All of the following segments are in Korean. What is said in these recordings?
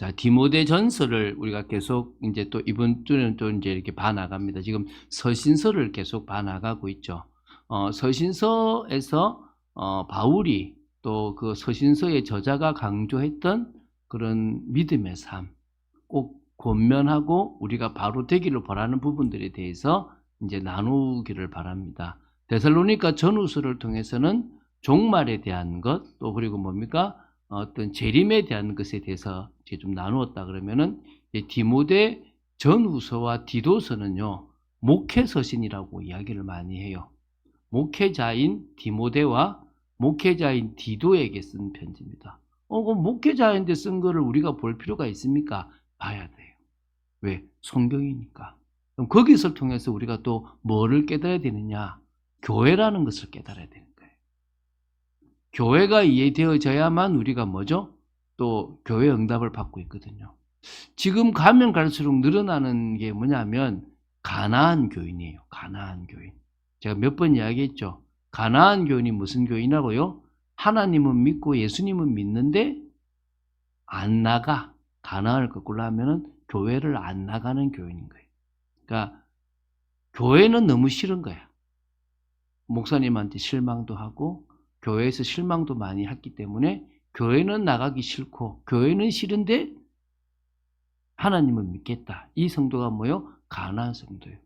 자, 디모데 전서를 우리가 계속 이제 또 이번 주는 또 이제 이렇게 봐나갑니다. 지금 서신서를 계속 봐나가고 있죠. 서신서에서 바울이 또 그 서신서의 저자가 강조했던 그런 믿음의 삶, 꼭 권면하고 우리가 바로 되기를 바라는 부분들에 대해서 이제 나누기를 바랍니다. 데살로니가 전후서를 통해서는 종말에 대한 것, 또 그리고 뭡니까? 어떤 재림에 대한 것에 대해서 이제 좀 나누었다 그러면은 디모데 전후서와 디도서는요, 목회서신이라고 이야기를 많이 해요. 목회자인 디모데와 목회자인 디도에게 쓴 편지입니다. 그럼 목회자인데 쓴 거를 우리가 볼 필요가 있습니까? 봐야 돼요. 왜? 성경이니까. 그럼 거기서 통해서 우리가 또 뭐를 깨달아야 되느냐? 교회라는 것을 깨달아야 되는 거예요. 교회가 이해되어져야만 우리가 뭐죠? 또 교회 응답을 받고 있거든요. 지금 가면 갈수록 늘어나는 게 뭐냐면 가나안 교인이에요. 가나안 교인. 제가 몇 번 이야기했죠. 가나안 교인이 무슨 교인이라고요? 하나님은 믿고 예수님은 믿는데 안 나가. 가나안을 거꾸로 하면은 교회를 안 나가는 교인인 거예요. 그러니까 교회는 너무 싫은 거야. 목사님한테 실망도 하고 교회에서 실망도 많이 했기 때문에 교회는 나가기 싫고 교회는 싫은데 하나님은 믿겠다. 이 성도가 뭐예요? 가나안 성도예요.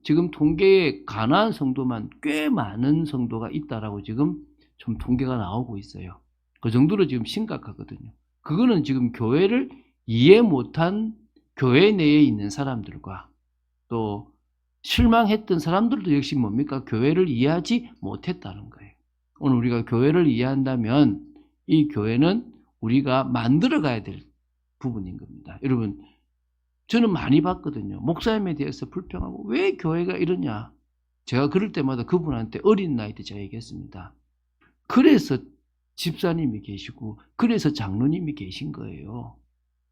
지금 통계에 가나안 성도만 꽤 많은 성도가 있다라고 지금 좀 통계가 나오고 있어요. 그 정도로 지금 심각하거든요. 그거는 지금 교회를 이해 못한 교회 내에 있는 사람들과 또 실망했던 사람들도 역시 뭡니까? 교회를 이해하지 못했다는 거예요. 오늘 우리가 교회를 이해한다면 이 교회는 우리가 만들어 가야 될 부분인 겁니다. 여러분, 저는 많이 봤거든요. 목사님에 대해서 불평하고 왜 교회가 이러냐. 제가 그럴 때마다 그분한테 어린 나이 때 제가 얘기했습니다. 그래서 집사님이 계시고 그래서 장로님이 계신 거예요.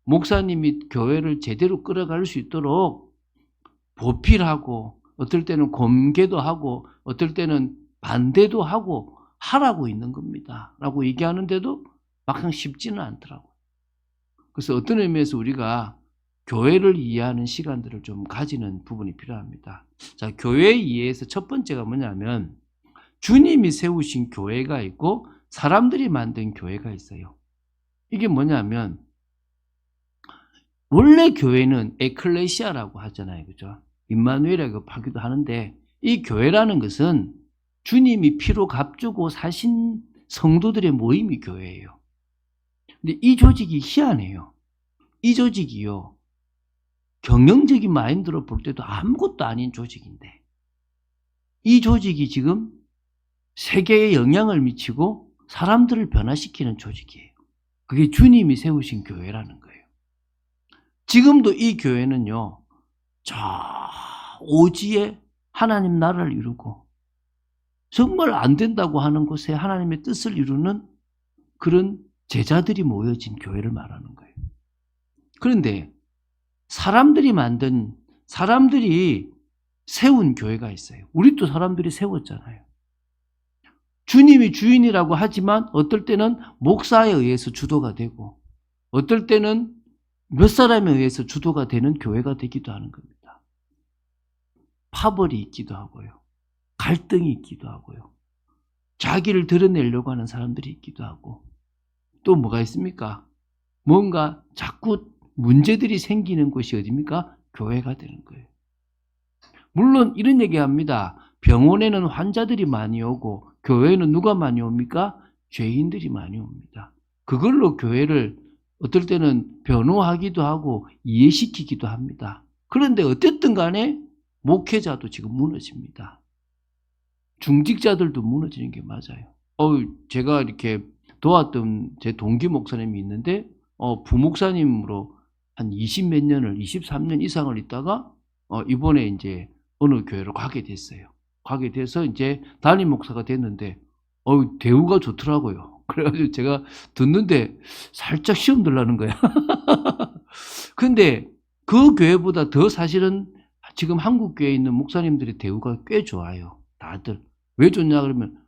목사님이 교회를 제대로 끌어갈 수 있도록 보필하고 어떨 때는 공개도 하고 어떨 때는 반대도 하고 하라고 있는 겁니다. 라고 얘기하는데도 막상 쉽지는 않더라고요. 그래서 어떤 의미에서 우리가 교회를 이해하는 시간들을 좀 가지는 부분이 필요합니다. 자, 교회 이해에서 첫 번째가 뭐냐면 주님이 세우신 교회가 있고 사람들이 만든 교회가 있어요. 이게 뭐냐면 원래 교회는 에클레시아라고 하잖아요. 그죠? 임마누엘이라고 하기도 하는데 이 교회라는 것은 주님이 피로 값주고 사신 성도들의 모임이 교회예요. 근데 이 조직이 희한해요. 이 조직이요. 경영적인 마인드로 볼 때도 아무것도 아닌 조직인데 이 조직이 지금 세계에 영향을 미치고 사람들을 변화시키는 조직이에요. 그게 주님이 세우신 교회라는 거예요. 지금도 이 교회는요. 저 오지에 하나님 나라를 이루고 정말 안 된다고 하는 곳에 하나님의 뜻을 이루는 그런 제자들이 모여진 교회를 말하는 거예요. 그런데 사람들이 세운 교회가 있어요. 우리도 사람들이 세웠잖아요. 주님이 주인이라고 하지만 어떨 때는 목사에 의해서 주도가 되고 어떨 때는 몇 사람에 의해서 주도가 되는 교회가 되기도 하는 겁니다. 파벌이 있기도 하고요. 갈등이 있기도 하고요. 자기를 드러내려고 하는 사람들이 있기도 하고 또 뭐가 있습니까? 뭔가 자꾸 문제들이 생기는 곳이 어디입니까? 교회가 되는 거예요. 물론 이런 얘기합니다. 병원에는 환자들이 많이 오고 교회에는 누가 많이 옵니까? 죄인들이 많이 옵니다. 그걸로 교회를 어떨 때는 변호하기도 하고 이해시키기도 합니다. 그런데 어쨌든 간에 목회자도 지금 무너집니다. 중직자들도 무너지는 게 맞아요. 제가 이렇게 도왔던 제 동기 목사님이 있는데 부목사님으로 한 20몇 년을 23년 이상을 있다가 이번에 이제 어느 교회로 가게 됐어요. 가게 돼서 이제 담임 목사가 됐는데 대우가 좋더라고요. 그래가지고 제가 듣는데 살짝 시험 들라는 거야. 근데 그 교회보다 더 사실은 지금 한국 교회에 있는 목사님들의 대우가 꽤 좋아요. 다들. 왜 좋냐 그러면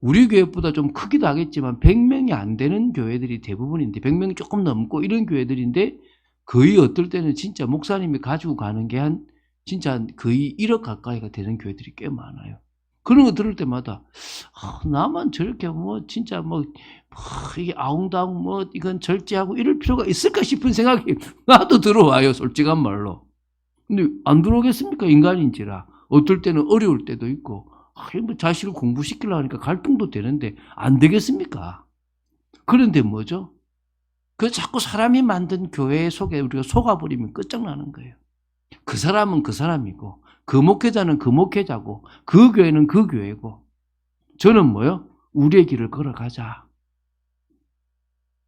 우리 교회보다 좀 크기도 하겠지만 100명이 안 되는 교회들이 대부분인데 100명이 조금 넘고 이런 교회들인데 거의 어떨 때는 진짜 목사님이 가지고 가는 게 진짜 거의 1억 가까이가 되는 교회들이 꽤 많아요. 그런 거 들을 때마다 나만 저렇게 진짜 이게 아웅다웅 이건 절제하고 이럴 필요가 있을까 싶은 생각이 나도 들어와요, 솔직한 말로. 근데 안 들어오겠습니까? 인간인지라. 어떨 때는 어려울 때도 있고, 자식을 공부시키려고 하니까 갈등도 되는데 안 되겠습니까? 그런데 뭐죠? 자꾸 사람이 만든 교회 속에 우리가 속아버리면 끝장나는 거예요. 그 사람은 그 사람이고, 그 목회자는 그 목회자고, 그 교회는 그 교회고, 저는 우리의 길을 걸어가자.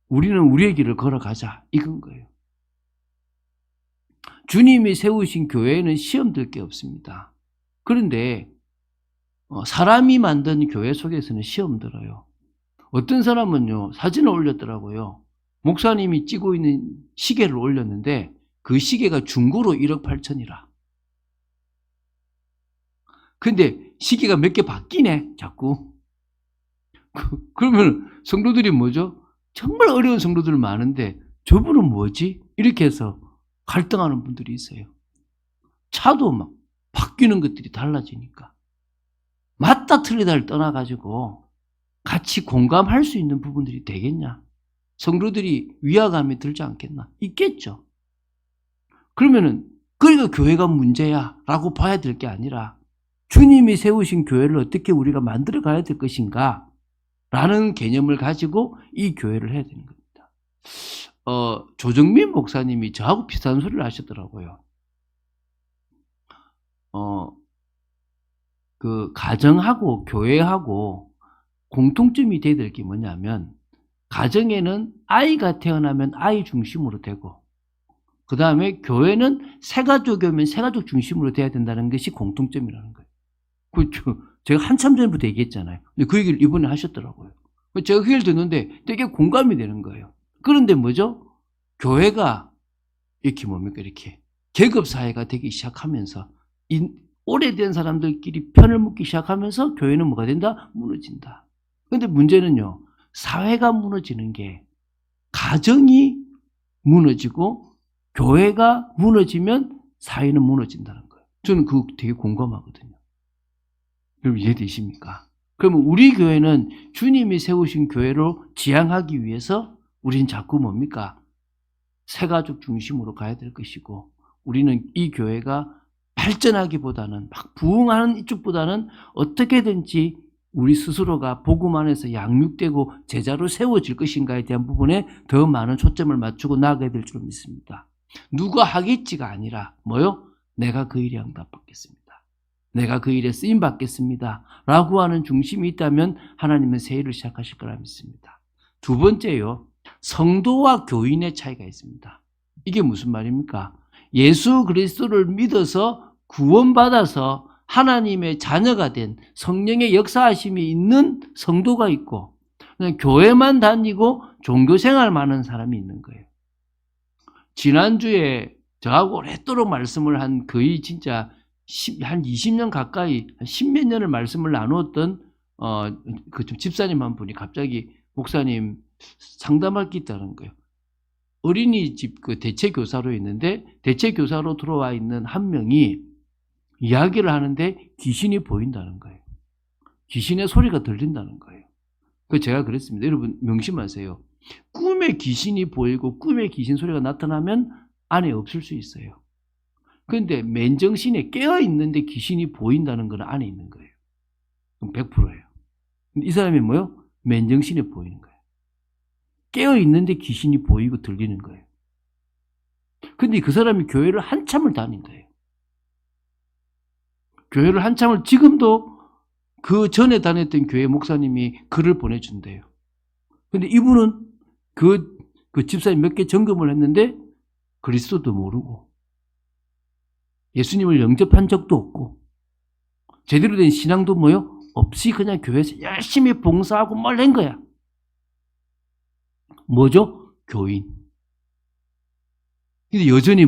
우리는 우리의 길을 걸어가자. 이건 거예요. 주님이 세우신 교회에는 시험 들 게 없습니다. 그런데 사람이 만든 교회 속에서는 시험 들어요. 어떤 사람은요, 사진을 올렸더라고요. 목사님이 찌고 있는 시계를 올렸는데 그 시계가 중고로 1억 8천이라. 근데 시계가 몇 개 바뀌네, 자꾸. 그러면 성도들이 뭐죠? 정말 어려운 성도들 많은데 저분은 뭐지? 이렇게 해서 갈등하는 분들이 있어요. 차도 막 바뀌는 것들이 달라지니까. 맞다 틀리다를 떠나가지고 같이 공감할 수 있는 부분들이 되겠냐? 성도들이 위화감이 들지 않겠나? 있겠죠. 그러면은 그러니까 교회가 문제야 라고 봐야 될 게 아니라 주님이 세우신 교회를 어떻게 우리가 만들어 가야 될 것인가 라는 개념을 가지고 이 교회를 해야 되는 겁니다. 조정민 목사님이 저하고 비슷한 소리를 하시더라고요. 그 가정하고 교회하고 공통점이 돼야 될 게 뭐냐면, 가정에는 아이가 태어나면 아이 중심으로 되고, 그 다음에 교회는 새가족이면 새가족 중심으로 돼야 된다는 것이 공통점이라는 거예요. 그렇죠. 제가 한참 전부터 얘기했잖아요. 근데 그 얘기를 이번에 하셨더라고요. 제가 그 얘기를 듣는데 되게 공감이 되는 거예요. 그런데 뭐죠? 교회가 이렇게 계급사회가 되기 시작하면서 오래된 사람들끼리 편을 묻기 시작하면서 교회는 뭐가 된다? 무너진다. 그런데 문제는요, 사회가 무너지는 게 가정이 무너지고 교회가 무너지면 사회는 무너진다는 거예요. 저는 그거 되게 공감하거든요. 여러분 이해되십니까? 그러면 우리 교회는 주님이 세우신 교회로 지향하기 위해서 우리는 자꾸 뭡니까? 새가족 중심으로 가야 될 것이고, 우리는 이 교회가 발전하기보다는 막 부흥하는 이쪽보다는 어떻게든지 우리 스스로가 복음 안에서 양육되고 제자로 세워질 것인가에 대한 부분에 더 많은 초점을 맞추고 나아가야 될 줄 믿습니다. 누가 하겠지가 아니라 내가 그 일에 응답받겠습니다. 내가 그 일에 쓰임받겠습니다. 라고 하는 중심이 있다면 하나님은 새 일을 시작하실 거라 믿습니다. 두 번째요, 성도와 교인의 차이가 있습니다. 이게 무슨 말입니까? 예수 그리스도를 믿어서 구원받아서 하나님의 자녀가 된 성령의 역사하심이 있는 성도가 있고, 그냥 교회만 다니고 종교생활만 하는 사람이 있는 거예요. 지난주에 저하고 오랫도록 말씀을 한 거의 진짜 한 20년 가까이, 한 10몇 년을 말씀을 나누었던 그 집사님 한 분이 갑자기 목사님 상담할 게 있다는 거예요. 어린이집 그 대체교사로 있는데 대체교사로 들어와 있는 한 명이 이야기를 하는데 귀신이 보인다는 거예요. 귀신의 소리가 들린다는 거예요. 제가 그랬습니다. 여러분 명심하세요. 꿈에 귀신이 보이고 꿈에 귀신 소리가 나타나면 안에 없을 수 있어요. 그런데 맨정신에 깨어있는데 귀신이 보인다는 건 안에 있는 거예요. 그럼 100%예요. 이 사람이 맨정신에 보이는 거예요. 깨어있는데 귀신이 보이고 들리는 거예요. 근데 그 사람이 교회를 한참을 다닌 거예요. 교회를 한참을, 지금도 그 전에 다녔던 교회 목사님이 글을 보내준대요. 근데 이분은 그 집사님 몇 개 점검을 했는데 그리스도도 모르고 예수님을 영접한 적도 없고 제대로 된 신앙도 없이 그냥 교회에서 열심히 봉사하고 뭘 한 거야. 뭐죠? 교인. 근데 여전히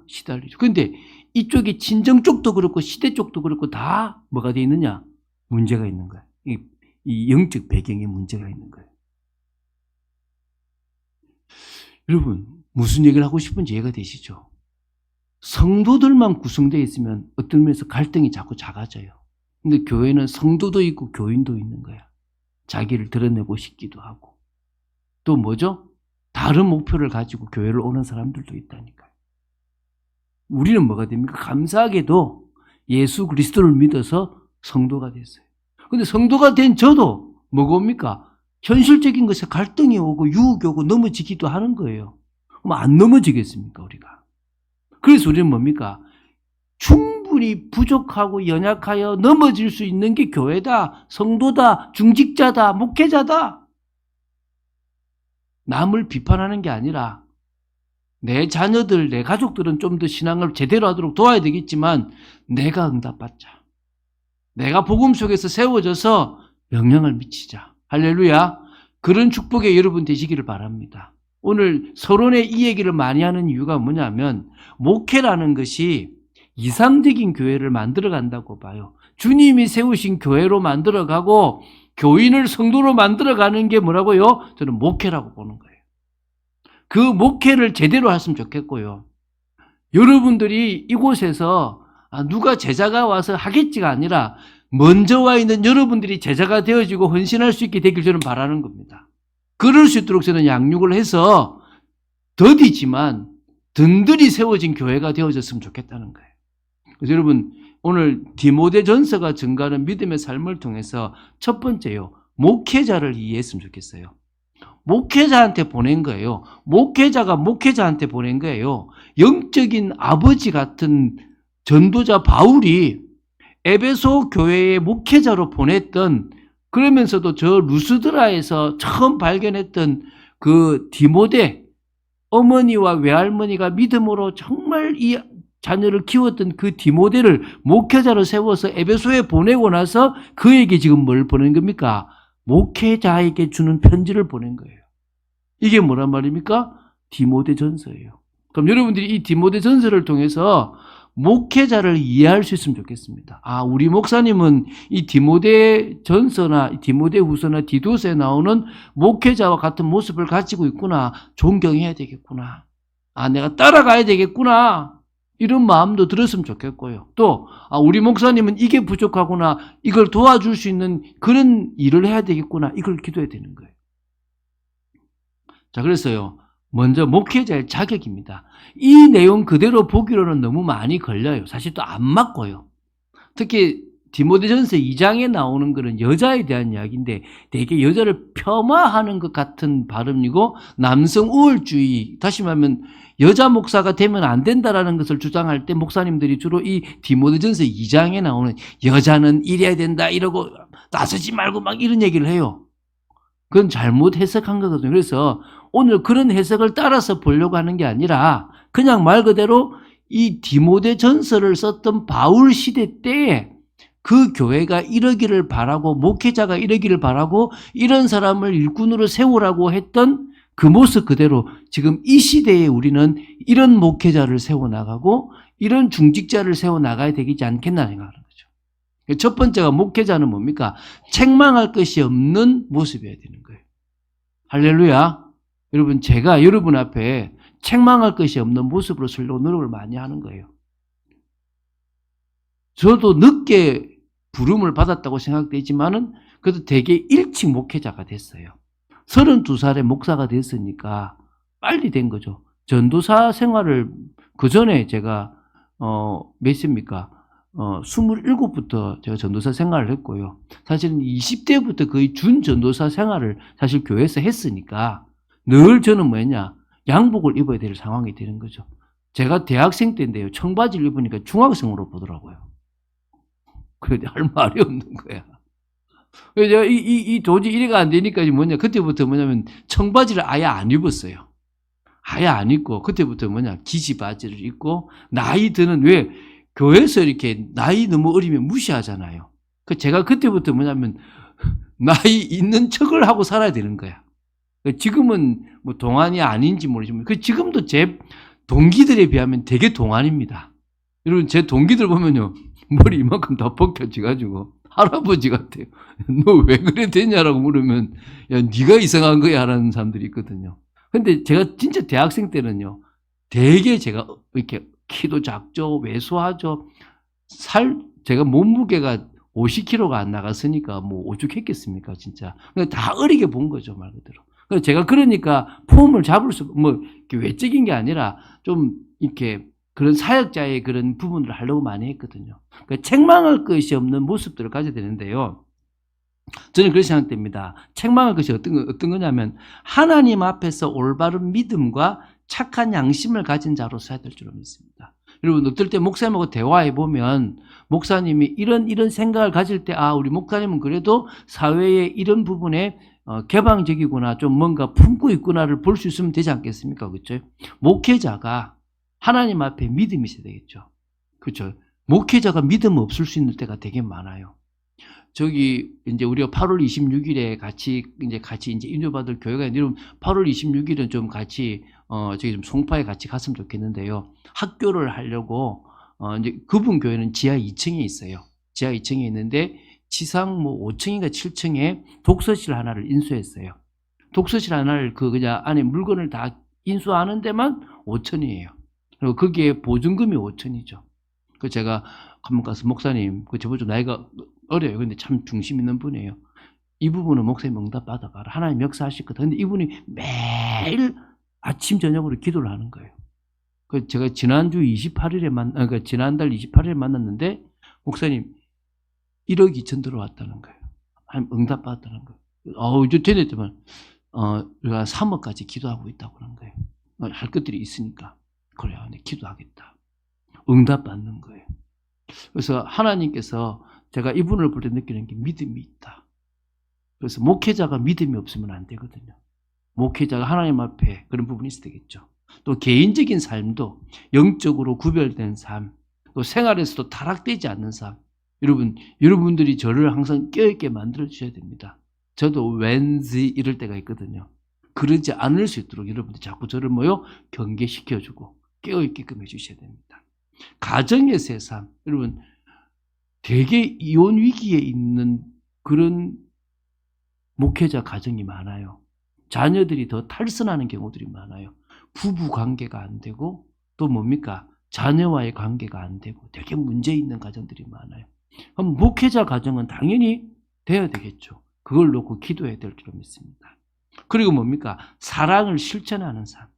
시달리죠. 근데 이쪽이 친정 쪽도 그렇고 시대 쪽도 그렇고 다 뭐가 돼 있느냐? 문제가 있는 거야. 이 영적 배경에 문제가 있는 거예요. 여러분, 무슨 얘기를 하고 싶은지 이해가 되시죠? 성도들만 구성되어 있으면 어떤 면에서 갈등이 자꾸 작아져요. 근데 교회는 성도도 있고 교인도 있는 거야. 자기를 드러내고 싶기도 하고. 또 뭐죠? 다른 목표를 가지고 교회를 오는 사람들도 있다니까요. 우리는 뭐가 됩니까? 감사하게도 예수 그리스도를 믿어서 성도가 됐어요. 근데 성도가 된 저도 뭐가 옵니까? 현실적인 것에 갈등이 오고 유혹이 오고 넘어지기도 하는 거예요. 그럼 안 넘어지겠습니까, 우리가? 그래서 우리는 뭡니까? 충분히 부족하고 연약하여 넘어질 수 있는 게 교회다, 성도다, 중직자다, 목회자다. 남을 비판하는 게 아니라 내 자녀들, 내 가족들은 좀 더 신앙을 제대로 하도록 도와야 되겠지만 내가 응답받자. 내가 복음 속에서 세워져서 영향을 미치자. 할렐루야. 그런 축복에 여러분 되시기를 바랍니다. 오늘 서론에 이 얘기를 많이 하는 이유가 뭐냐면 목회라는 것이 이상적인 교회를 만들어 간다고 봐요. 주님이 세우신 교회로 만들어 가고 교인을 성도로 만들어 가는 게 뭐라고요? 저는 목회라고 보는 거예요. 그 목회를 제대로 했으면 좋겠고요. 여러분들이 이곳에서 누가 제자가 와서 하겠지가 아니라 먼저 와 있는 여러분들이 제자가 되어지고 헌신할 수 있게 되길 저는 바라는 겁니다. 그럴 수 있도록 저는 양육을 해서 더디지만 든든히 세워진 교회가 되어졌으면 좋겠다는 거예요. 그래서 여러분 오늘 디모데전서가 증가하는 믿음의 삶을 통해서 첫 번째요. 목회자를 이해했으면 좋겠어요. 목회자한테 보낸 거예요. 목회자가 목회자한테 보낸 거예요. 영적인 아버지 같은 전도자 바울이 에베소 교회의 목회자로 보냈던 그러면서도 저 루스드라에서 처음 발견했던 그 디모데 어머니와 외할머니가 믿음으로 정말 이 자녀를 키웠던 그 디모데를 목회자로 세워서 에베소에 보내고 나서 그에게 지금 뭘 보낸 겁니까? 목회자에게 주는 편지를 보낸 거예요. 이게 뭐란 말입니까? 디모데전서예요. 그럼 여러분들이 이 디모데전서를 통해서 목회자를 이해할 수 있으면 좋겠습니다. 우리 목사님은 이 디모데전서나 디모데후서나 디도서에 나오는 목회자와 같은 모습을 가지고 있구나. 존경해야 되겠구나. 내가 따라가야 되겠구나. 이런 마음도 들었으면 좋겠고요. 또 우리 목사님은 이게 부족하구나. 이걸 도와줄 수 있는 그런 일을 해야 되겠구나. 이걸 기도해야 되는 거예요. 자, 그래서요. 먼저 목회자의 자격입니다. 이 내용 그대로 보기로는 너무 많이 걸려요. 사실 또 안 맞고요. 특히 디모데전서 2장에 나오는 것은 여자에 대한 이야기인데 되게 여자를 폄하하는 것 같은 발음이고 남성 우월주의, 다시 말하면 여자 목사가 되면 안 된다라는 것을 주장할 때 목사님들이 주로 이 디모데전서 2장에 나오는 여자는 이래야 된다 이러고 나서지 말고 막 이런 얘기를 해요. 그건 잘못 해석한 거거든요. 그래서 오늘 그런 해석을 따라서 보려고 하는 게 아니라 그냥 말 그대로 이 디모데전서를 썼던 바울 시대 때에 그 교회가 이러기를 바라고 목회자가 이러기를 바라고 이런 사람을 일꾼으로 세우라고 했던 그 모습 그대로 지금 이 시대에 우리는 이런 목회자를 세워나가고 이런 중직자를 세워나가야 되지 않겠나 생각하는 거죠. 첫 번째가 목회자는 뭡니까? 책망할 것이 없는 모습이어야 되는 거예요. 할렐루야. 여러분 제가 여러분 앞에 책망할 것이 없는 모습으로 서려고 노력을 많이 하는 거예요. 저도 늦게 부름을 받았다고 생각되지만은 그래도 되게 일찍 목회자가 됐어요. 32살에 목사가 됐으니까 빨리 된 거죠. 전도사 생활을 그 전에 제가 몇 세입니까? 27부터 제가 전도사 생활을 했고요. 사실은 20대부터 거의 준 전도사 생활을 사실 교회에서 했으니까 늘 저는 뭐였냐? 양복을 입어야 될 상황이 되는 거죠. 제가 대학생 때인데요. 청바지를 입으니까 중학생으로 보더라고요. 그런데 할 말이 없는 거야. 그래서 제가 도저히 이래가 안 되니까 뭐냐. 그때부터 뭐냐면 청바지를 아예 안 입었어요. 아예 안 입고 그때부터 뭐냐. 기지바지를 입고 나이 드는 왜 교회에서 이렇게 나이 너무 어리면 무시하잖아요. 제가 그때부터 뭐냐면 나이 있는 척을 하고 살아야 되는 거야. 지금은 뭐 동안이 아닌지 모르지만 지금도 제 동기들에 비하면 되게 동안입니다. 여러분 제 동기들 보면요. 머리 이만큼 다 벗겨지가지고 할아버지 같아요. 너 왜 그래 됐냐라고 물으면 야 네가 이상한 거야 라는 사람들이 있거든요. 근데 제가 진짜 대학생 때는요, 되게 제가 이렇게 키도 작죠, 왜소하죠. 제가 몸무게가 50kg가 안 나갔으니까 뭐 오죽했겠습니까, 진짜. 다 어리게 본 거죠, 말 그대로. 그래서 제가 그러니까 폼을 잡을 뭐, 외적인 게 아니라 좀 이렇게 그런 사역자의 그런 부분을 하려고 많이 했거든요. 그러니까 책망할 것이 없는 모습들을 가져야 되는데요. 저는 그렇게 생각됩니다. 책망할 것이 어떤 거냐면, 하나님 앞에서 올바른 믿음과 착한 양심을 가진 자로서 해야 될 줄로 믿습니다. 여러분, 어떨 때 목사님하고 대화해 보면 목사님이 이런 생각을 가질 때, 우리 목사님은 그래도 사회의 이런 부분에 개방적이구나, 좀 뭔가 품고 있구나를 볼 수 있으면 되지 않겠습니까? 그렇죠? 목회자가 하나님 앞에 믿음이 있어야 되겠죠. 그렇죠? 목회자가 믿음 없을 수 있는 때가 되게 많아요. 이제 우리가 8월 26일에 같이 이제 인도받을 교회가 있는데, 8월 26일은 좀 같이, 좀 송파에 같이 갔으면 좋겠는데요. 학교를 하려고, 이제 그분 교회는 지하 2층에 있어요. 지하 2층에 있는데, 지상 뭐 5층인가 7층에 독서실 하나를 인수했어요. 독서실 하나를 그냥 안에 물건을 다 인수하는 데만 5천이에요. 그리고 거기에 보증금이 5천이죠. 그 제가 한번 가서, 목사님, 저번 주 나이가 어려요. 근데 참 중심 있는 분이에요. 이 부분은 목사님 응답 받아가라. 하나님 역사하실 거다. 근데 이분이 매일 아침 저녁으로 기도를 하는 거예요. 그 제가 지난달 28일에 만났는데, 목사님 1억 2천 들어왔다는 거예요. 하나님 응답 받았다는 거예요. 저 전에지만 우리가 3억까지 기도하고 있다고 그런 거예요. 할 것들이 있으니까. 그래요. 네, 기도하겠다. 응답 받는 거예요. 그래서 하나님께서, 제가 이분을 볼 때 느끼는 게 믿음이 있다. 그래서 목회자가 믿음이 없으면 안 되거든요. 목회자가 하나님 앞에 그런 부분이 있어야 되겠죠. 또 개인적인 삶도 영적으로 구별된 삶, 또 생활에서도 타락되지 않는 삶. 여러분들이 저를 항상 깨어있게 만들어 주셔야 됩니다. 저도 왠지 이럴 때가 있거든요. 그러지 않을 수 있도록 여러분들이 자꾸 저를 경계시켜주고 깨어있게끔 해주셔야 됩니다. 가정에서의 삶, 여러분, 되게 이혼 위기에 있는 그런 목회자 가정이 많아요. 자녀들이 더 탈선하는 경우들이 많아요. 부부 관계가 안 되고, 또 뭡니까? 자녀와의 관계가 안 되고, 되게 문제 있는 가정들이 많아요. 그럼 목회자 가정은 당연히 돼야 되겠죠. 그걸 놓고 기도해야 될 줄 믿습니다. 그리고 뭡니까? 사랑을 실천하는 삶.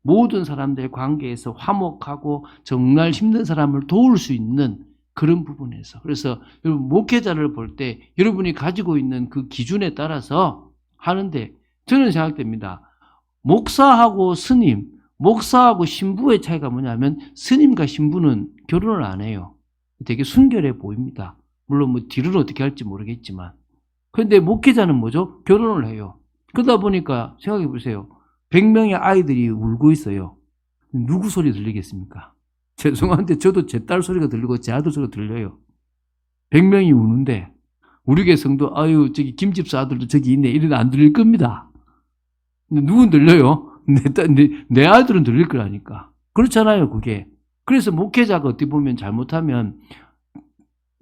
모든 사람들의 관계에서 화목하고 정말 힘든 사람을 도울 수 있는 그런 부분에서. 그래서 여러분, 목회자를 볼 때 여러분이 가지고 있는 그 기준에 따라서 하는데, 저는 생각됩니다. 목사하고 스님, 목사하고 신부의 차이가 뭐냐면, 스님과 신부는 결혼을 안 해요. 되게 순결해 보입니다. 물론 뒤로는 어떻게 할지 모르겠지만. 그런데 목회자는 뭐죠? 결혼을 해요. 그러다 보니까 생각해 보세요. 100명의 아이들이 울고 있어요. 누구 소리 들리겠습니까? 죄송한데 저도 제 딸 소리가 들리고 제 아들 소리가 들려요. 100명이 우는데 우리 교회 성도, 저기 김집사 아들도 저기 있네, 이래도 안 들릴 겁니다. 근데 누군 들려요? 내 아들은 들릴 거라니까. 그렇잖아요, 그게. 그래서 목회자가 어떻게 보면 잘못하면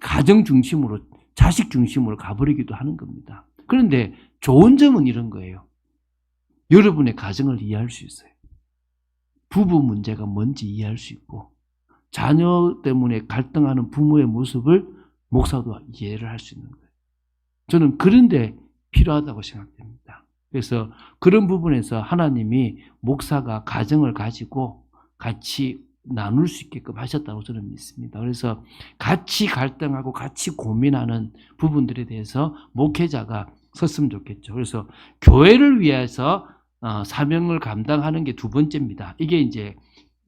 가정 중심으로, 자식 중심으로 가버리기도 하는 겁니다. 그런데 좋은 점은 이런 거예요. 여러분의 가정을 이해할 수 있어요. 부부 문제가 뭔지 이해할 수 있고, 자녀 때문에 갈등하는 부모의 모습을 목사도 이해를 할 수 있는 거예요. 저는 그런데 필요하다고 생각됩니다. 그래서 그런 부분에서 하나님이 목사가 가정을 가지고 같이 나눌 수 있게끔 하셨다고 저는 믿습니다. 그래서 같이 갈등하고 같이 고민하는 부분들에 대해서 목회자가 섰으면 좋겠죠. 그래서 교회를 위해서 사명을 감당하는 게 두 번째입니다. 이게 이제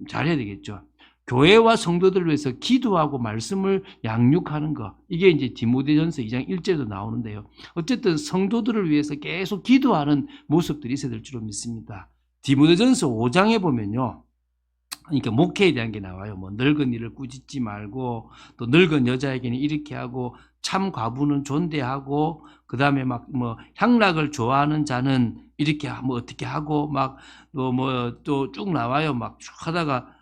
잘해야 되겠죠. 교회와 성도들을 위해서 기도하고 말씀을 양육하는 것. 이게 이제 디모데전서 2장 1절에도 나오는데요. 어쨌든 성도들을 위해서 계속 기도하는 모습들이 있어야 될 줄로 믿습니다. 디모데전서 5장에 보면요. 그러니까 목회에 대한 게 나와요. 늙은 이를 꾸짖지 말고, 또 늙은 여자에게는 이렇게 하고, 참 과부는 존대하고, 그 다음에 향락을 좋아하는 자는 이렇게 어떻게 하고, 또 쭉 나와요. 쭉 하다가,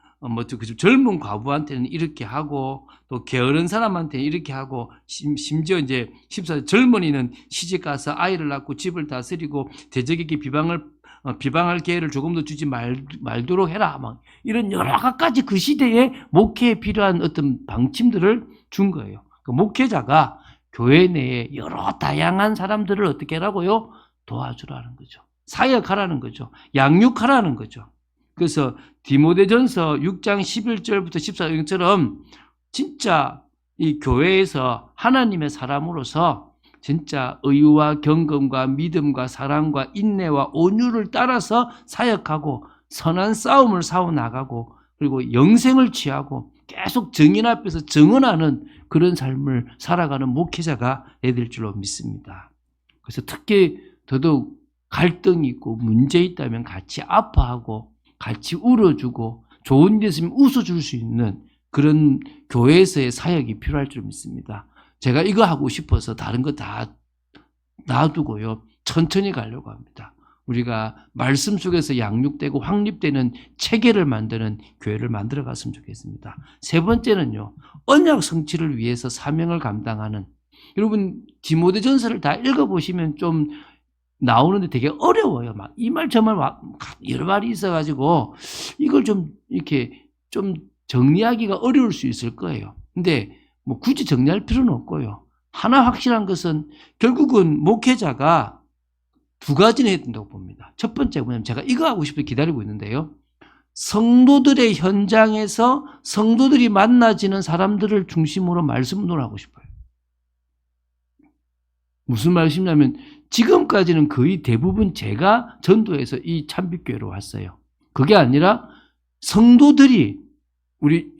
젊은 과부한테는 이렇게 하고, 또 게으른 사람한테는 이렇게 하고, 심지어 이제 14절 젊은이는 시집가서 아이를 낳고 집을 다스리고 대적에게 비방을 비방할 기회를 조금 더 주지 말도록 해라. 막 이런 여러 가지 그 시대에 목회에 필요한 어떤 방침들을 준 거예요. 그 목회자가 교회 내에 여러 다양한 사람들을 어떻게 하라고요? 도와주라는 거죠. 사역하라는 거죠. 양육하라는 거죠. 그래서 디모데전서 6장 11절부터 14절처럼 진짜 이 교회에서 하나님의 사람으로서 진짜 의와 경건과 믿음과 사랑과 인내와 온유를 따라서 사역하고 선한 싸움을 싸워 나가고 그리고 영생을 취하고 계속 정인 앞에서 증언하는 그런 삶을 살아가는 목회자가 돼야 될 줄로 믿습니다. 그래서 특히 더더욱 갈등이 있고 문제 있다면 같이 아파하고 같이 울어주고 좋은 일 있으면 웃어줄 수 있는 그런 교회에서의 사역이 필요할 줄 믿습니다. 제가 이거 하고 싶어서 다른 거 다 놔두고요. 천천히 가려고 합니다. 우리가 말씀 속에서 양육되고 확립되는 체계를 만드는 교회를 만들어 갔으면 좋겠습니다. 세 번째는요. 언약 성취를 위해서 사명을 감당하는, 여러분 디모데전서를 다 읽어보시면 좀 나오는데 되게 어려워요. 막 이 말 저 말 여러 말이 있어가지고 이걸 좀 이렇게 좀 정리하기가 어려울 수 있을 거예요. 근데 뭐 굳이 정리할 필요는 없고요. 하나 확실한 것은 결국은 목회자가 두 가지는 해야 된다고 봅니다. 첫 번째 뭐냐면 제가 이거 하고 싶어 기다리고 있는데요. 성도들의 현장에서 성도들이 만나지는 사람들을 중심으로 말씀을 하고 싶어요. 무슨 말씀이냐면 지금까지는 거의 대부분 제가 전도해서 이 참빛교회로 왔어요. 그게 아니라 성도들이 우리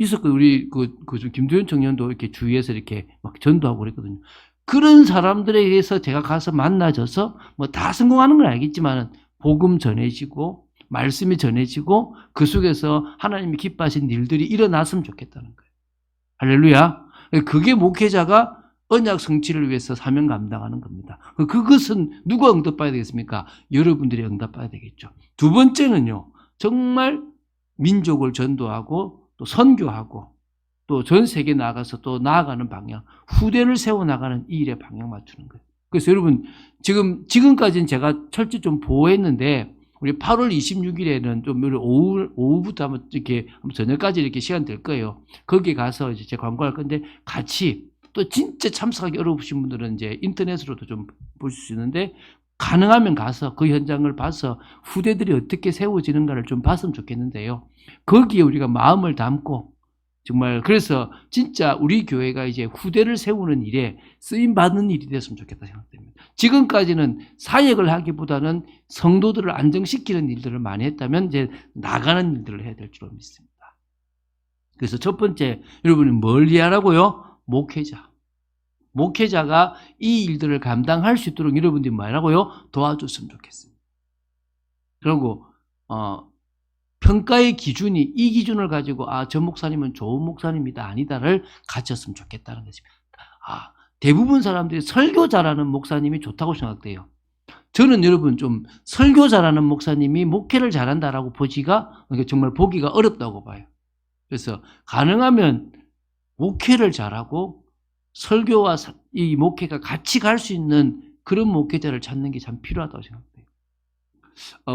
김두현 청년도 이렇게 주위에서 이렇게 막 전도하고 그랬거든요. 그런 사람들에 의해서 제가 가서 만나져서 뭐 다 성공하는 건 알겠지만 복음 전해지고 말씀이 전해지고 그 속에서 하나님이 기뻐하신 일들이 일어났으면 좋겠다는 거예요. 할렐루야. 그게 목회자가 언약 성취를 위해서 사명 감당하는 겁니다. 그것은 누가 응답받아야 되겠습니까? 여러분들이 응답받아야 되겠죠. 두 번째는요. 정말 민족을 전도하고 또 선교하고 또 전 세계에 나가서 또 나아가는 방향, 후대를 세워나가는 이 일에 방향 맞추는 거예요. 그래서 여러분 지금까지는 제가 철저히 좀 보호했는데 우리 8월 26일에는 좀 오후부터 한번 이렇게 저녁까지 이렇게 시간 될 거예요. 거기에 가서 이제 제가 광고할 건데 같이 또 진짜 참석하기 어려우신 분들은 이제 인터넷으로도 좀 보실 수 있는데 가능하면 가서 그 현장을 봐서 후대들이 어떻게 세워지는가를 좀 봤으면 좋겠는데요. 거기에 우리가 마음을 담고 정말 그래서 진짜 우리 교회가 이제 후대를 세우는 일에 쓰임받는 일이 됐으면 좋겠다 생각됩니다. 지금까지는 사역을 하기보다는 성도들을 안정시키는 일들을 많이 했다면 이제 나가는 일들을 해야 될 줄로 믿습니다. 그래서 첫 번째 여러분이 뭘 이해하라고요? 목회자가 이 일들을 감당할 수 있도록 여러분들이 뭐라고요? 도와줬으면 좋겠습니다. 그리고 평가의 기준이 이 기준을 가지고 저 목사님은 좋은 목사님이다 아니다를 가졌으면 좋겠다는 것입니다. 대부분 사람들이 설교 잘하는 목사님이 좋다고 생각돼요. 저는 여러분 좀 설교 잘하는 목사님이 목회를 잘한다라고 보기가 정말 보기가 어렵다고 봐요. 그래서 가능하면 목회를 잘하고 설교와 이 목회가 같이 갈 수 있는 그런 목회자를 찾는 게 참 필요하다고 생각돼요.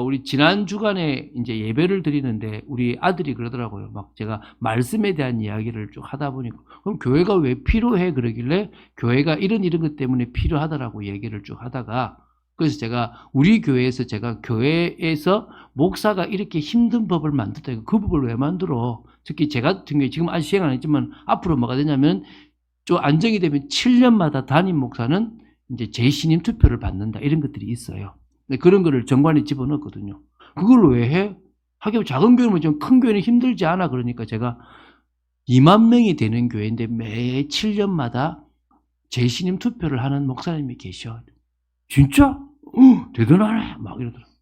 우리 지난 주간에 이제 예배를 드리는데 우리 아들이 그러더라고요. 막 제가 말씀에 대한 이야기를 쭉 하다 보니까 그럼 교회가 왜 필요해? 그러길래 교회가 이런 것 때문에 필요하다라고 얘기를 쭉 하다가 그래서 제가 우리 교회에서 교회에서 목사가 이렇게 힘든 법을 만들다. 그 법을 왜 만들어? 특히 제가 같은 경우에 지금 아직 시행 안 했지만 앞으로 뭐가 되냐면 좀 안정이 되면 7년마다 담임 목사는 이제 재신임 투표를 받는다. 이런 것들이 있어요. 그런 거를 정관에 집어넣었거든요. 그걸 왜 해? 하긴 작은 교회는 좀 큰 교회는 힘들지 않아. 그러니까 제가 2만 명이 되는 교회인데 매 7년마다 재신임 투표를 하는 목사님이 계셔. 진짜? 대단하네. 막 이러더라고요.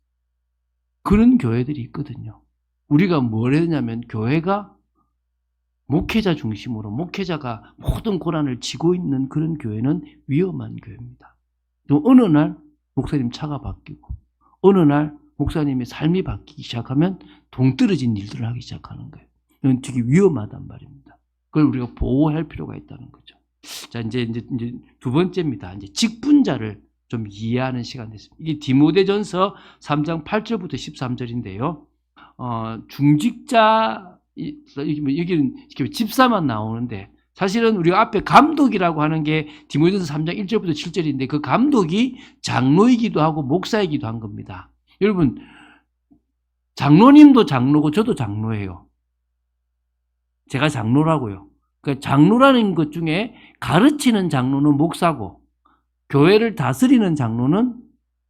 그런 교회들이 있거든요. 우리가 뭘 해야 되냐면 교회가 목회자 중심으로 목회자가 모든 고난을 지고 있는 그런 교회는 위험한 교회입니다. 또 어느 날 목사님 차가 바뀌고 어느 날 목사님의 삶이 바뀌기 시작하면 동떨어진 일들을 하기 시작하는 거예요. 이건 되게 위험하단 말입니다. 그걸 우리가 보호할 필요가 있다는 거죠. 자, 이제 두 번째입니다. 이제 직분자를 좀 이해하는 시간이 됐습니다. 이게 디모데전서 3장 8절부터 13절인데요. 중직자, 여기는 집사만 나오는데, 사실은 우리가 앞에 감독이라고 하는 게 디모데전서 3장 1절부터 7절인데, 그 감독이 장로이기도 하고 목사이기도 한 겁니다. 여러분, 장로님도 장로고 저도 장로예요. 제가 장로라고요. 그러니까 장로라는 것 중에 가르치는 장로는 목사고, 교회를 다스리는 장로는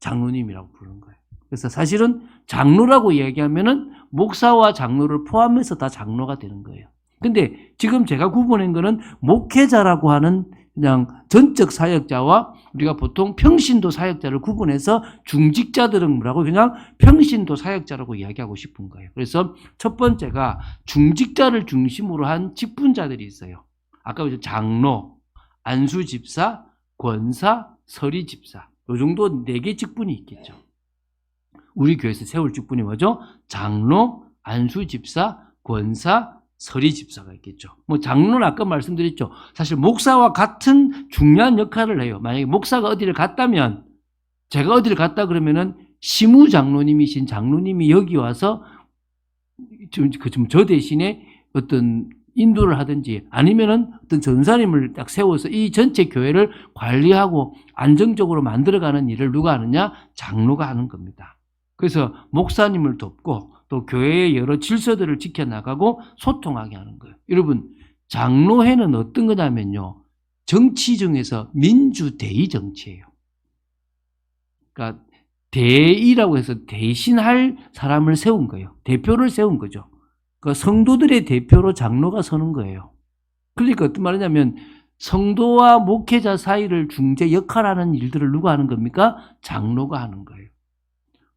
장로님이라고 부르는 거예요. 그래서 사실은 장로라고 얘기하면은 목사와 장로를 포함해서 다 장로가 되는 거예요. 근데 지금 제가 구분한 거는 목회자라고 하는 그냥 전적 사역자와 우리가 보통 평신도 사역자를 구분해서 중직자들은 뭐라고 그냥 평신도 사역자라고 이야기하고 싶은 거예요. 그래서 첫 번째가 중직자를 중심으로 한 직분자들이 있어요. 아까 장로, 안수집사, 권사, 서리집사, 이 정도 4개 직분이 있겠죠. 우리 교회에서 세울 직분이 뭐죠? 장로, 안수집사, 권사, 서리집사가 있겠죠. 뭐 장로는 아까 말씀드렸죠. 사실 목사와 같은 중요한 역할을 해요. 만약에 목사가 어디를 갔다면, 제가 어디를 갔다 그러면은 시무장로님이신 장로님이 여기 와서 저 대신에 어떤 인도를 하든지 아니면은 어떤 전사님을 딱 세워서 이 전체 교회를 관리하고 안정적으로 만들어가는 일을 누가 하느냐? 장로가 하는 겁니다. 그래서 목사님을 돕고 또 교회의 여러 질서들을 지켜나가고 소통하게 하는 거예요. 여러분, 장로회는 어떤 거냐면요, 정치 중에서 민주대의 정치예요. 그러니까 대의라고 해서 대신할 사람을 세운 거예요. 대표를 세운 거죠. 그러니까 성도들의 대표로 장로가 서는 거예요. 그러니까 어떤 말이냐면 성도와 목회자 사이를 중재 역할하는 일들을 누가 하는 겁니까? 장로가 하는 거예요.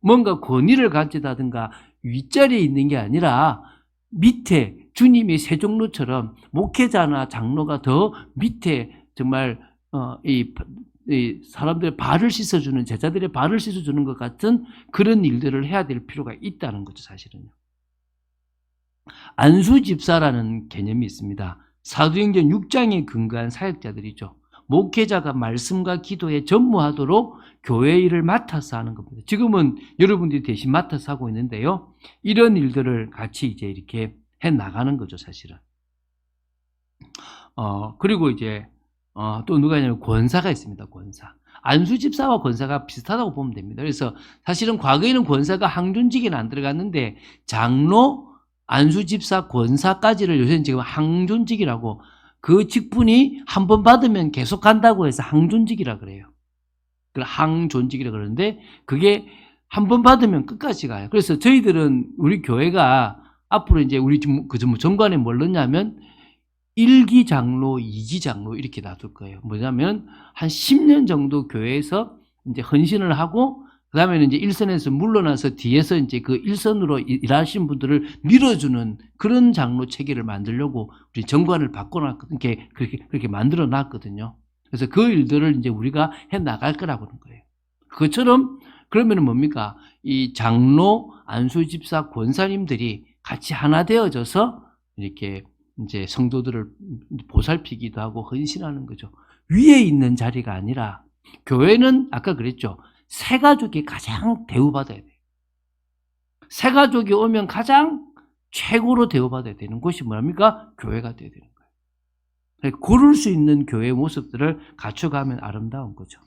뭔가 권위를 가지다든가 윗자리에 있는 게 아니라 밑에 주님이 세종로처럼 목회자나 장로가 더 밑에 정말 이 사람들의 발을 씻어주는, 제자들의 발을 씻어주는 것 같은 그런 일들을 해야 될 필요가 있다는 거죠, 사실은요. 안수집사라는 개념이 있습니다. 사도행전 6장에 근거한 사역자들이죠. 목회자가 말씀과 기도에 전무하도록 교회 일을 맡아서 하는 겁니다. 지금은 여러분들이 대신 맡아서 하고 있는데요. 이런 일들을 같이 이제 이렇게 해 나가는 거죠, 사실은. 그리고 이제 또 누가 있냐면 권사가 있습니다. 권사. 안수집사와 권사가 비슷하다고 보면 됩니다. 그래서 사실은 과거에는 권사가 항존직에는 안 들어갔는데 장로, 안수집사, 권사까지를 요새는 지금 항존직이라고, 그 직분이 한 번 받으면 계속 간다고 해서 항존직이라 그래요. 항존직이라 그러는데 그게 한 번 받으면 끝까지 가요. 그래서 저희들은 우리 교회가 앞으로 이제 우리 정관에 뭘 넣냐면 1기 장로, 2기 장로 이렇게 놔둘 거예요. 뭐냐면 한 10년 정도 교회에서 이제 헌신을 하고 그 다음에는 이제 일선에서 물러나서 뒤에서 이제 그 일선으로 일하신 분들을 밀어주는 그런 장로 체계를 만들려고 우리 정관을 바꿔놨거든요. 그렇게 만들어 놨거든요. 그래서 그 일들을 이제 우리가 해 나갈 거라고 하는 거예요. 그것처럼 그러면은 뭡니까? 이 장로, 안수집사, 권사님들이 같이 하나 되어져서 이렇게 이제 성도들을 보살피기도 하고 헌신하는 거죠. 위에 있는 자리가 아니라 교회는 아까 그랬죠. 새 가족이 가장 대우받아야 돼요. 새 가족이 오면 가장 최고로 대우받아야 되는 곳이 뭐랍니까? 교회가 돼야 되는 거예요. 고를 수 있는 교회의 모습들을 갖춰가면 아름다운 거죠.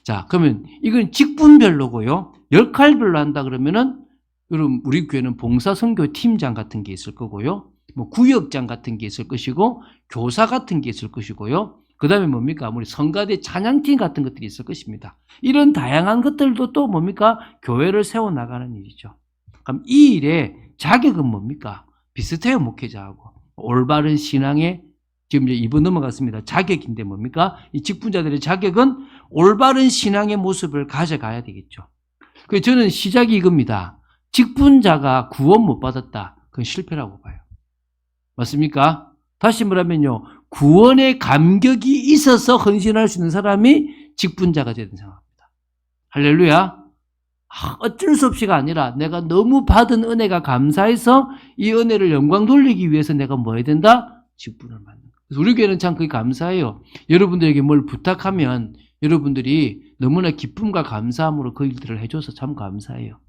자, 그러면 이건 직분별로고요. 역할별로 한다 그러면은 여러분 우리 교회는 봉사 선교 팀장 같은 게 있을 거고요. 뭐 구역장 같은 게 있을 것이고 교사 같은 게 있을 것이고요. 그 다음에 뭡니까? 우리 성가대 찬양팀 같은 것들이 있을 것입니다. 이런 다양한 것들도 또 뭡니까? 교회를 세워나가는 일이죠. 그럼 이 일의 자격은 뭡니까? 비슷해요, 목회자하고. 올바른 신앙의, 지금 이제 2번 넘어갔습니다. 자격인데 뭡니까? 이 직분자들의 자격은 올바른 신앙의 모습을 가져가야 되겠죠. 그래서 저는 시작이 이겁니다. 직분자가 구원 못 받았다. 그건 실패라고 봐요. 맞습니까? 다시 말하면요. 구원의 감격이 있어서 헌신할 수 있는 사람이 직분자가 되는 생각입니다. 할렐루야. 어쩔 수 없이가 아니라 내가 너무 받은 은혜가 감사해서 이 은혜를 영광 돌리기 위해서 내가 뭐 해야 된다? 직분을 받는 거예요. 우리 교회는 참 그게 감사해요. 여러분들에게 뭘 부탁하면 여러분들이 너무나 기쁨과 감사함으로 그 일들을 해줘서 참 감사해요.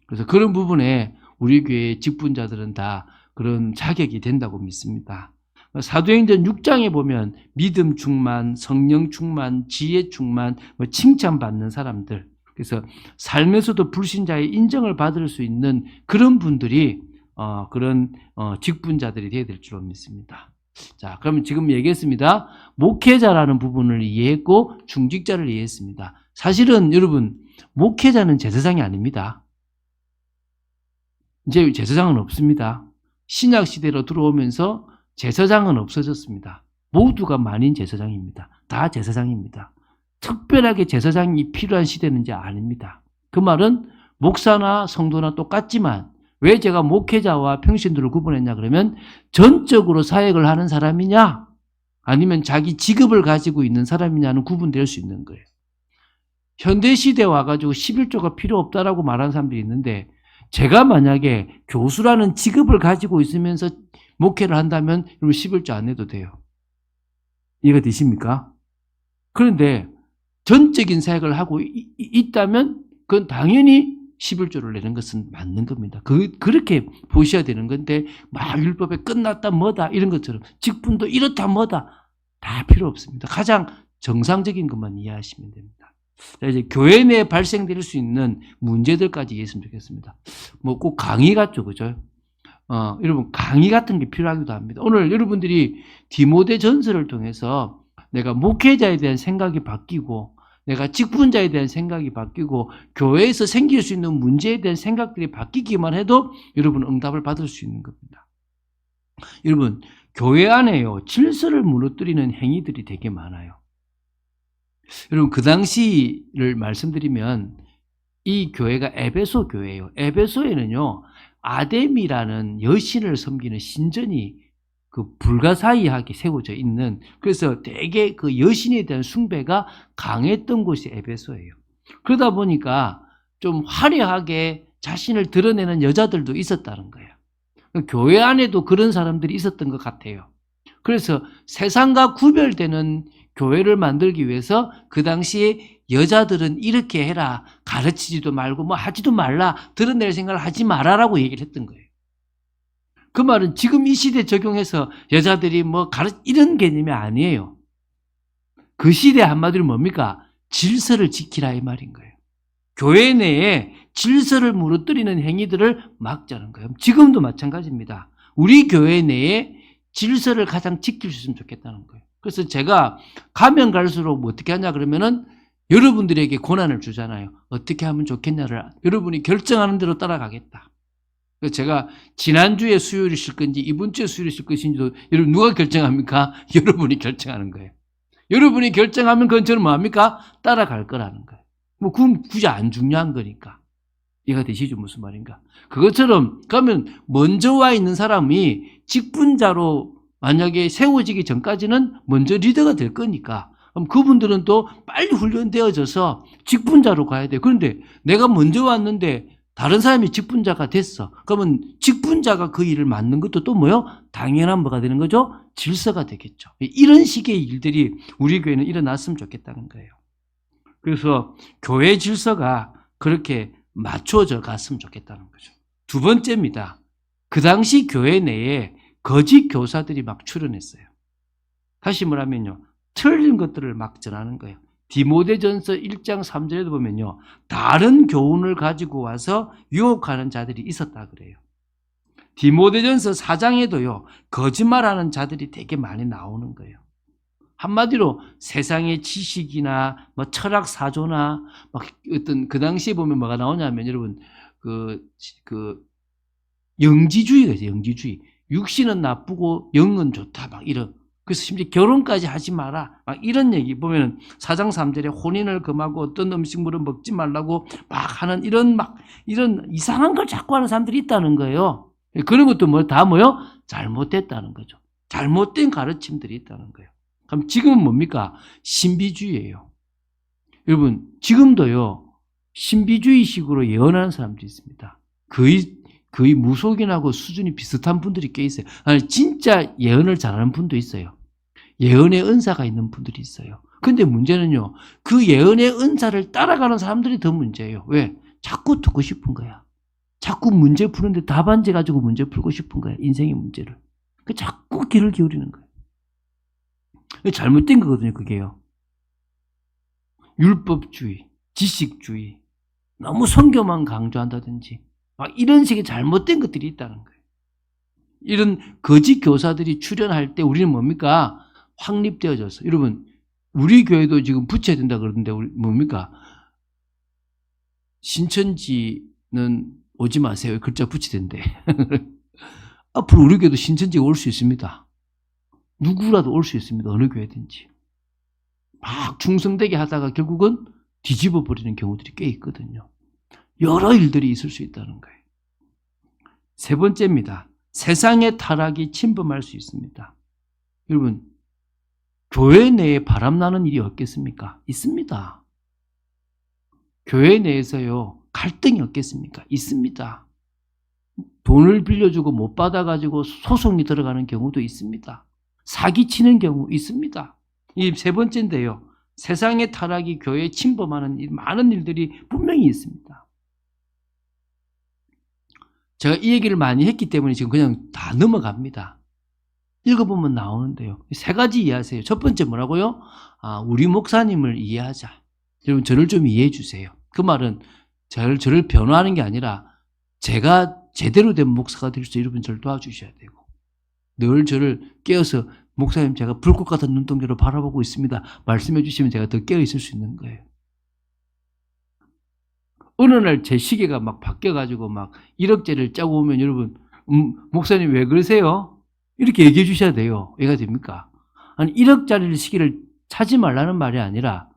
그래서 그런 부분에 우리 교회 직분자들은 다 그런 자격이 된다고 믿습니다. 사도행전 6장에 보면 믿음 충만, 성령 충만, 지혜 충만, 칭찬받는 사람들, 그래서 삶에서도 불신자의 인정을 받을 수 있는 그런 분들이 그런 직분자들이 되어야 될 줄로 믿습니다. 자, 그러면 지금 얘기했습니다. 목회자라는 부분을 이해했고 중직자를 이해했습니다. 사실은 여러분, 목회자는 제사장이 아닙니다. 이제 제사장은 없습니다. 신약 시대로 들어오면서 제사장은 없어졌습니다. 모두가 만인 제사장입니다. 다 제사장입니다. 특별하게 제사장이 필요한 시대는 이제 아닙니다. 그 말은 목사나 성도나 똑같지만 왜 제가 목회자와 평신도를 구분했냐 그러면 전적으로 사역을 하는 사람이냐 아니면 자기 직업을 가지고 있는 사람이냐는 구분될 수 있는 거예요. 현대시대에 와가지고 11조가 필요 없다라고 말하는 사람들이 있는데 제가 만약에 교수라는 직업을 가지고 있으면서 목회를 한다면 11조 안 해도 돼요. 이해가 되십니까? 그런데 전적인 사역을 하고 있다면 그건 당연히 11조를 내는 것은 맞는 겁니다. 그렇게 보셔야 되는 건데 막 율법에 끝났다 뭐다 이런 것처럼 직분도 이렇다 뭐다 다 필요 없습니다. 가장 정상적인 것만 이해하시면 됩니다. 자, 이제 교회 내에 발생될 수 있는 문제들까지 이해했으면 좋겠습니다. 뭐 꼭 강의 같죠, 그죠? 여러분 강의 같은 게 필요하기도 합니다. 오늘 여러분들이 디모데 전서를 통해서 내가 목회자에 대한 생각이 바뀌고 내가 직분자에 대한 생각이 바뀌고 교회에서 생길 수 있는 문제에 대한 생각들이 바뀌기만 해도 여러분 응답을 받을 수 있는 겁니다. 여러분 교회 안에요 질서를 무너뜨리는 행위들이 되게 많아요. 여러분 그 당시를 말씀드리면 이 교회가 에베소 교회예요. 에베소에는요 아데미라는 여신을 섬기는 신전이 불가사의하게 세워져 있는, 그래서 되게 그 여신에 대한 숭배가 강했던 곳이 에베소예요. 그러다 보니까 좀 화려하게 자신을 드러내는 여자들도 있었다는 거예요. 교회 안에도 그런 사람들이 있었던 것 같아요. 그래서 세상과 구별되는 교회를 만들기 위해서 그 당시에 여자들은 이렇게 해라, 가르치지도 말고 뭐 하지도 말라, 드러낼 생각을 하지 마라라고 얘기를 했던 거예요. 그 말은 지금 이 시대에 적용해서 여자들이 뭐 이런 개념이 아니에요. 그 시대 한마디로 뭡니까? 질서를 지키라 이 말인 거예요. 교회 내에 질서를 무너뜨리는 행위들을 막자는 거예요. 지금도 마찬가지입니다. 우리 교회 내에 질서를 가장 지킬 수 있으면 좋겠다는 거예요. 그래서 제가 가면 갈수록 뭐 어떻게 하냐 그러면은 여러분들에게 권한을 주잖아요. 어떻게 하면 좋겠냐를 여러분이 결정하는 대로 따라가겠다. 그래서 제가 지난주에 수요일이 쉴 건지 이번 주에 수요일이 쉴 것인지도 여러분 누가 결정합니까? 여러분이 결정하는 거예요. 여러분이 결정하면 그건 저는 뭐합니까? 따라갈 거라는 거예요. 뭐 그건 굳이 안 중요한 거니까. 이해가 되시죠? 무슨 말인가? 그것처럼 그러면 먼저 와 있는 사람이 직분자로 만약에 세워지기 전까지는 먼저 리더가 될 거니까 그럼 그분들은 또 빨리 훈련되어져서 직분자로 가야 돼요. 그런데 내가 먼저 왔는데 다른 사람이 직분자가 됐어. 그러면 직분자가 그 일을 맡는 것도 또 뭐요? 당연한 뭐가 되는 거죠? 질서가 되겠죠. 이런 식의 일들이 우리 교회는 일어났으면 좋겠다는 거예요. 그래서 교회 질서가 그렇게 맞춰져 갔으면 좋겠다는 거죠. 두 번째입니다. 그 당시 교회 내에 거짓 교사들이 막 출현했어요. 다시 말하면요, 틀린 것들을 막 전하는 거예요. 디모데전서 1장 3절에도 보면요, 다른 교훈을 가지고 와서 유혹하는 자들이 있었다 그래요. 디모데전서 4장에도요, 거짓말하는 자들이 되게 많이 나오는 거예요. 한마디로 세상의 지식이나 뭐 철학 사조나 막 어떤 그 당시에 보면 뭐가 나오냐면 여러분 영지주의가 있어요. 영지주의. 육신은 나쁘고 영은 좋다 막 이런. 그래서 심지어 결혼까지 하지 마라 막 이런 얘기 보면은 4장 3절에 혼인을 금하고 어떤 음식물은 먹지 말라고 막 하는 이런 이상한 걸 자꾸 하는 사람들이 있다는 거예요. 그런 것도 다 뭐요? 잘못됐다는 거죠. 잘못된 가르침들이 있다는 거예요. 그럼 지금은 뭡니까? 신비주의예요. 여러분 지금도요 신비주의식으로 예언하는 사람들이 있습니다. 거의 무속인하고 수준이 비슷한 분들이 꽤 있어요. 아니 진짜 예언을 잘하는 분도 있어요. 예언의 은사가 있는 분들이 있어요. 근데 문제는요, 그 예언의 은사를 따라가는 사람들이 더 문제예요. 왜? 자꾸 듣고 싶은 거야. 자꾸 문제 푸는데 답안지 가지고 문제 풀고 싶은 거야. 인생의 문제를. 자꾸 귀를 기울이는 거예요. 잘못된 거거든요, 그게요. 율법주의, 지식주의, 너무 성경만 강조한다든지 막 이런 식의 잘못된 것들이 있다는 거예요. 이런 거짓 교사들이 출연할 때 우리는 뭡니까? 확립되어져서. 여러분, 우리 교회도 지금 붙여야 된다 그러는데 우리 뭡니까? 신천지는 오지 마세요. 글자 붙이던데. 앞으로 우리 교회도 신천지가 올 수 있습니다. 누구라도 올 수 있습니다. 어느 교회든지. 막 충성되게 하다가 결국은 뒤집어 버리는 경우들이 꽤 있거든요. 여러 일들이 있을 수 있다는 거예요. 세 번째입니다. 세상의 타락이 침범할 수 있습니다. 여러분, 교회 내에 바람나는 일이 없겠습니까? 있습니다. 교회 내에서요, 갈등이 없겠습니까? 있습니다. 돈을 빌려주고 못 받아가지고 소송이 들어가는 경우도 있습니다. 사기치는 경우 있습니다. 이 세 번째인데요. 세상의 타락이 교회에 침범하는 많은 일들이 분명히 있습니다. 제가 이 얘기를 많이 했기 때문에 지금 그냥 다 넘어갑니다. 읽어보면 나오는데요. 세 가지 이해하세요. 첫 번째 뭐라고요? 우리 목사님을 이해하자. 여러분, 저를 좀 이해해 주세요. 그 말은 저를 변호하는 게 아니라 제가 제대로 된 목사가 될 수 있도록 여러분 저를 도와주셔야 되고, 늘 저를 깨어서 목사님 제가 불꽃 같은 눈동자로 바라보고 있습니다. 말씀해 주시면 제가 더 깨어 있을 수 있는 거예요. 어느 날 제 시계가 막 바뀌어가지고 막 1억짜리를 짜고 오면 여러분, 목사님 왜 그러세요? 이렇게 얘기해 주셔야 돼요. 이해가 됩니까? 아니, 1억짜리 시계를 차지 말라는 말이 아니라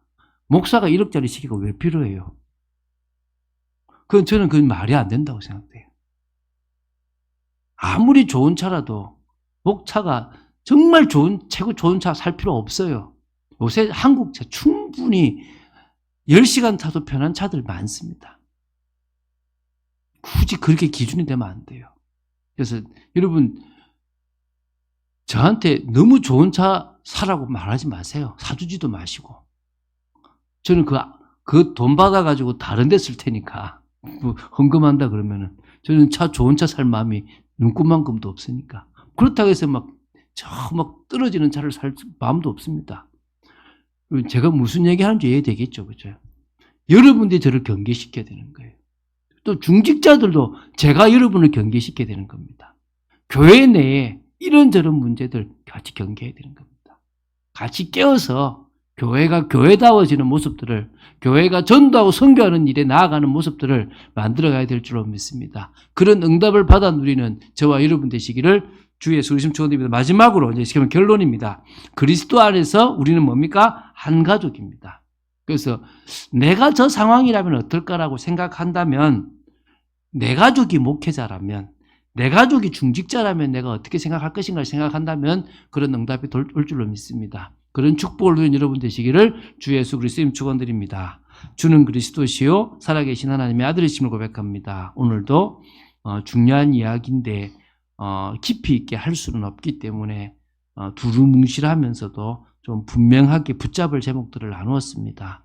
목사가 1억짜리 시계가 왜 필요해요? 저는 그건 말이 안 된다고 생각돼요. 아무리 좋은 차라도 목차가 정말 최고 좋은 차 살 필요 없어요. 요새 한국차 충분히 10시간 타도 편한 차들 많습니다. 굳이 그렇게 기준이 되면 안 돼요. 그래서 여러분, 저한테 너무 좋은 차 사라고 말하지 마세요. 사주지도 마시고. 저는 그 돈 받아가지고 다른 데 쓸 테니까. 헌금한다 그러면은. 저는 좋은 차 살 마음이 눈꽃만큼도 없으니까. 그렇다고 해서 막 떨어지는 차를 살 마음도 없습니다. 제가 무슨 얘기 하는지 이해되겠죠, 그죠? 여러분들이 저를 경계시켜야 되는 거예요. 또 중직자들도 제가 여러분을 경계시켜야 되는 겁니다. 교회 내에 이런저런 문제들 같이 경계해야 되는 겁니다. 같이 깨어서 교회가 교회다워지는 모습들을, 교회가 전도하고 선교하는 일에 나아가는 모습들을 만들어가야 될 줄로 믿습니다. 그런 응답을 받아 누리는 저와 여러분 되시기를 주 예수 그리스도 축원드립니다. 마지막으로 이제 지금 결론입니다. 그리스도 안에서 우리는 뭡니까? 한 가족입니다. 그래서 내가 저 상황이라면 어떨까라고 생각한다면, 내 가족이 목회자라면, 내 가족이 중직자라면 내가 어떻게 생각할 것인가를 생각한다면 그런 응답이 올 줄로 믿습니다. 그런 축복을 누린 여러분 되시기를 주 예수 그리스도님 축원드립니다. 주는 그리스도시요 살아계신 하나님의 아들이심을 고백합니다. 오늘도 중요한 이야기인데 깊이 있게 할 수는 없기 때문에 두루뭉실하면서도 좀 분명하게 붙잡을 제목들을 나누었습니다.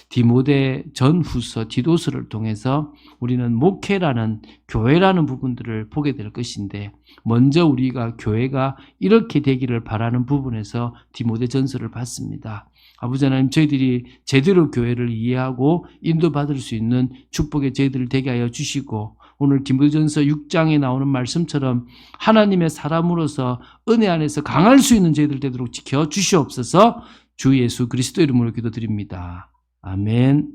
디모데 전후서 디도서를 통해서 우리는 목회라는, 교회라는 부분들을 보게 될 것인데, 먼저 우리가 교회가 이렇게 되기를 바라는 부분에서 디모데 전서를 봤습니다. 아버지 하나님, 저희들이 제대로 교회를 이해하고 인도받을 수 있는 축복의 저희들을 되게 하여 주시고, 오늘 디모데전서 6장에 나오는 말씀처럼 하나님의 사람으로서 은혜 안에서 강할 수 있는 저희들 되도록 지켜 주시옵소서. 주 예수 그리스도 이름으로 기도드립니다. 아멘.